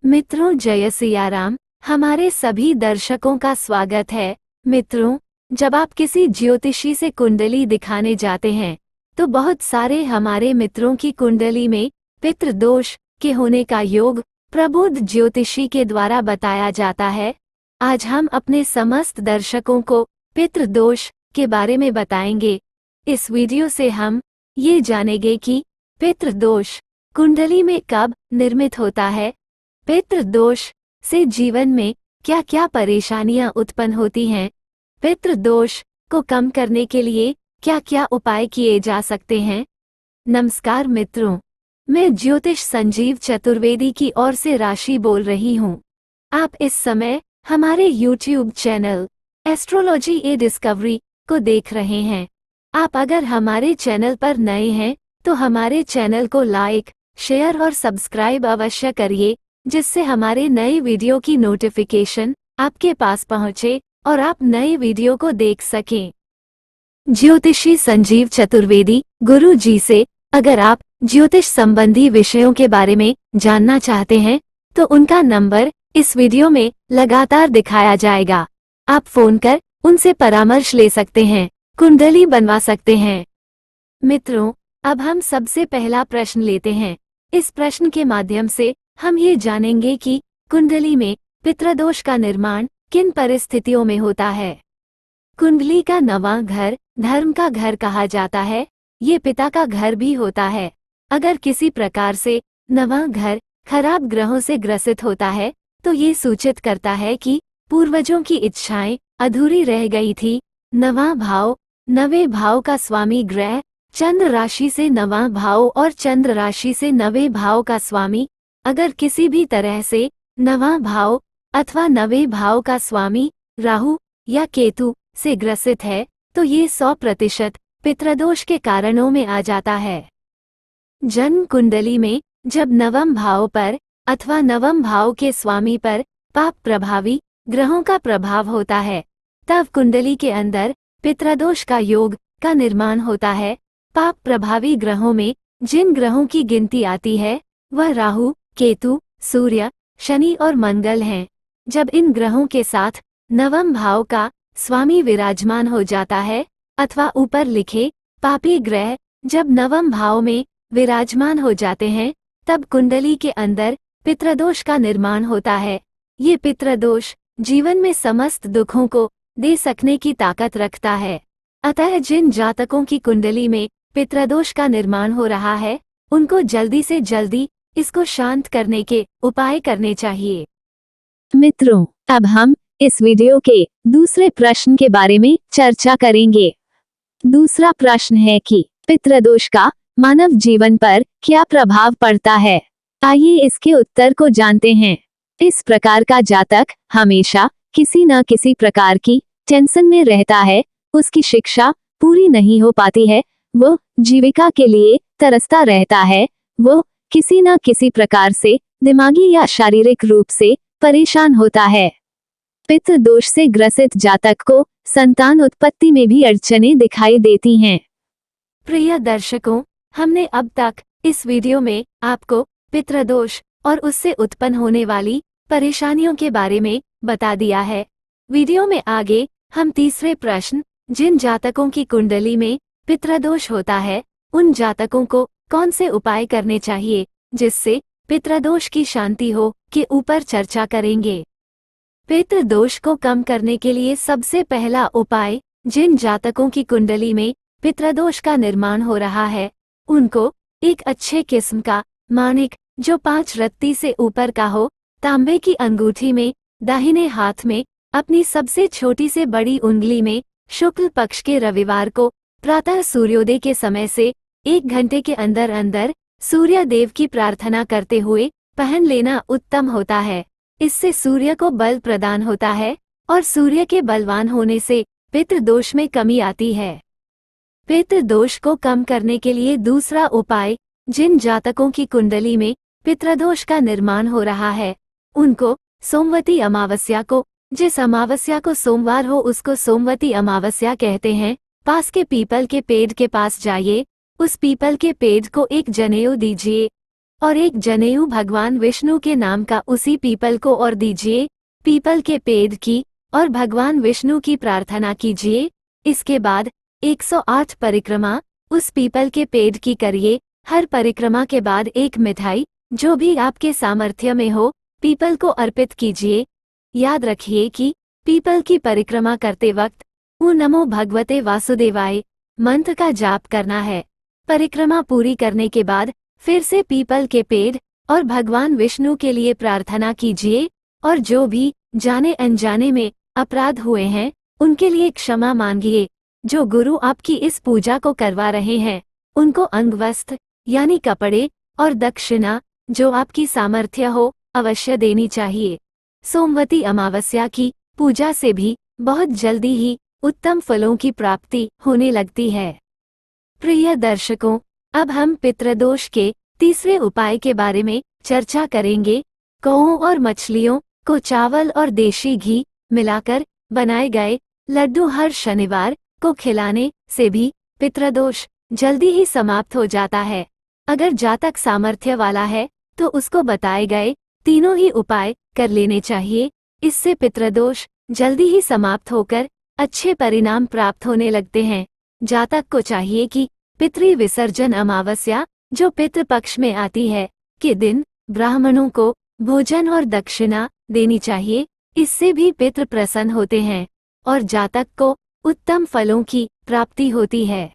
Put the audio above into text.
मित्रों, जय सियाराम। हमारे सभी दर्शकों का स्वागत है। मित्रों, जब आप किसी ज्योतिषी से कुंडली दिखाने जाते हैं तो बहुत सारे हमारे मित्रों की कुंडली में पितृदोष के होने का योग प्रबुद्ध ज्योतिषी के द्वारा बताया जाता है। आज हम अपने समस्त दर्शकों को पितृदोष के बारे में बताएंगे। इस वीडियो से हम ये जानेंगे कि पितृदोष कुंडली में कब निर्मित होता है, पितृदोष से जीवन में क्या क्या परेशानियां उत्पन्न होती हैं, पितृदोष को कम करने के लिए क्या क्या उपाय किए जा सकते हैं। नमस्कार मित्रों, मैं ज्योतिष संजीव चतुर्वेदी की ओर से राशि बोल रही हूं। आप इस समय हमारे YouTube चैनल एस्ट्रोलॉजी ए डिस्कवरी को देख रहे हैं। आप अगर हमारे चैनल पर नए हैं तो हमारे चैनल को लाइक, शेयर और सब्सक्राइब अवश्य करिए, जिससे हमारे नए वीडियो की नोटिफिकेशन आपके पास पहुंचे और आप नए वीडियो को देख सकें। ज्योतिषी संजीव चतुर्वेदी गुरु जी से अगर आप ज्योतिष संबंधी विषयों के बारे में जानना चाहते हैं तो उनका नंबर इस वीडियो में लगातार दिखाया जाएगा। आप फोन कर उनसे परामर्श ले सकते हैं, कुंडली बनवा सकते हैं। मित्रों, अब हम सबसे पहला प्रश्न लेते हैं। इस प्रश्न के माध्यम से हम ये जानेंगे कि कुंडली में पितृदोष का निर्माण किन परिस्थितियों में होता है। कुंडली का नवां घर धर्म का घर कहा जाता है। ये पिता का घर भी होता है। अगर किसी प्रकार से नवां घर खराब ग्रहों से ग्रसित होता है तो ये सूचित करता है कि पूर्वजों की इच्छाएं अधूरी रह गई थी। नवां भाव, नवे भाव का स्वामी ग्रह चंद्र राशि से नवां भाव और चंद्र राशि से नवे भाव का स्वामी अगर किसी भी तरह से नवां भाव अथवा नवे भाव का स्वामी राहु या केतु से ग्रसित है तो ये 100% पितृदोष के कारणों में आ जाता है। जन्म कुंडली में जब नवम भाव पर अथवा नवम भाव के स्वामी पर पाप प्रभावी ग्रहों का प्रभाव होता है तब कुंडली के अंदर पितृदोष का योग का निर्माण होता है। पाप प्रभावी ग्रहों में जिन ग्रहों की गिनती आती है वह राहु, केतु, सूर्य, शनि और मंगल हैं। जब इन ग्रहों के साथ नवम भाव का स्वामी विराजमान हो जाता है अथवा ऊपर लिखे पापी ग्रह जब नवम भाव में विराजमान हो जाते हैं तब कुंडली के अंदर पितृदोष का निर्माण होता है। ये पितृदोष जीवन में समस्त दुखों को दे सकने की ताकत रखता है। अतः जिन जातकों की कुंडली में पितृदोष का निर्माण हो रहा है उनको जल्दी से जल्दी इसको शांत करने के उपाय करने चाहिए। मित्रों, अब हम इस वीडियो के दूसरे प्रश्न के बारे में चर्चा करेंगे। दूसरा प्रश्न है कि पितृदोष का मानव जीवन पर क्या प्रभाव पड़ता है। आइए इसके उत्तर को जानते हैं। इस प्रकार का जातक हमेशा किसी न किसी प्रकार की टेंशन में रहता है। उसकी शिक्षा पूरी नहीं हो पाती है, वो जीविका के लिए तरसता रहता है, वो किसी न किसी प्रकार से दिमागी या शारीरिक रूप से परेशान होता है। पितृदोष से ग्रसित जातक को संतान उत्पत्ति में भी अड़चनें दिखाई देती हैं। प्रिय दर्शकों, हमने अब तक इस वीडियो में आपको पितृदोष और उससे उत्पन्न होने वाली परेशानियों के बारे में बता दिया है। वीडियो में आगे हम तीसरे प्रश्न, जिन जातकों की कुंडली में पितृदोष होता है उन जातकों को कौन से उपाय करने चाहिए जिससे पितृदोष की शांति हो, के ऊपर चर्चा करेंगे। पितृदोष को कम करने के लिए सबसे पहला उपाय, जिन जातकों की कुंडली में पितृदोष का निर्माण हो रहा है उनको एक अच्छे किस्म का माणिक जो 5 रत्ती से ऊपर का हो, तांबे की अंगूठी में दाहिने हाथ में अपनी सबसे छोटी से बड़ी उंगली में शुक्ल पक्ष के रविवार को प्रातः सूर्योदय के समय से 1 घंटे के अंदर अंदर सूर्य देव की प्रार्थना करते हुए पहन लेना उत्तम होता है। इससे सूर्य को बल प्रदान होता है और सूर्य के बलवान होने से पितृदोष में कमी आती है। पितृदोष को कम करने के लिए दूसरा उपाय, जिन जातकों की कुंडली में पितृदोष का निर्माण हो रहा है उनको सोमवती अमावस्या को, जिस अमावस्या को सोमवार हो उसको सोमवती अमावस्या कहते हैं, पास के पीपल के पेड़ के पास जाइए, उस पीपल के पेड़ को एक जनेऊ दीजिए और एक जनेऊ भगवान विष्णु के नाम का उसी पीपल को और दीजिए। पीपल के पेड़ की और भगवान विष्णु की प्रार्थना कीजिए। इसके बाद 108 परिक्रमा उस पीपल के पेड़ की करिए। हर परिक्रमा के बाद एक मिठाई, जो भी आपके सामर्थ्य में हो, पीपल को अर्पित कीजिए। याद रखिए कि पीपल की परिक्रमा करते वक्त ऊ नमो भगवते वासुदेवाय मंत्र का जाप करना है। परिक्रमा पूरी करने के बाद फिर से पीपल के पेड़ और भगवान विष्णु के लिए प्रार्थना कीजिए और जो भी जाने अनजाने में अपराध हुए हैं उनके लिए क्षमा मांगिए। जो गुरु आपकी इस पूजा को करवा रहे हैं उनको अंगवस्त्र यानी कपड़े और दक्षिणा जो आपकी सामर्थ्य हो अवश्य देनी चाहिए। सोमवती अमावस्या की पूजा से भी बहुत जल्दी ही उत्तम फलों की प्राप्ति होने लगती है। प्रिय दर्शकों, अब हम पितृदोष के तीसरे उपाय के बारे में चर्चा करेंगे। कौओं और मछलियों को चावल और देशी घी मिलाकर बनाए गए लड्डू हर शनिवार को खिलाने से भी पितृदोष जल्दी ही समाप्त हो जाता है। अगर जातक सामर्थ्य वाला है तो उसको बताए गए तीनों ही उपाय कर लेने चाहिए। इससे पितृदोष जल्दी ही समाप्त होकर अच्छे परिणाम प्राप्त होने लगते हैं। जातक को चाहिए कि पितृ विसर्जन अमावस्या जो पितृ पक्ष में आती है के दिन ब्राह्मणों को भोजन और दक्षिणा देनी चाहिए। इससे भी पितृ प्रसन्न होते हैं और जातक को उत्तम फलों की प्राप्ति होती है।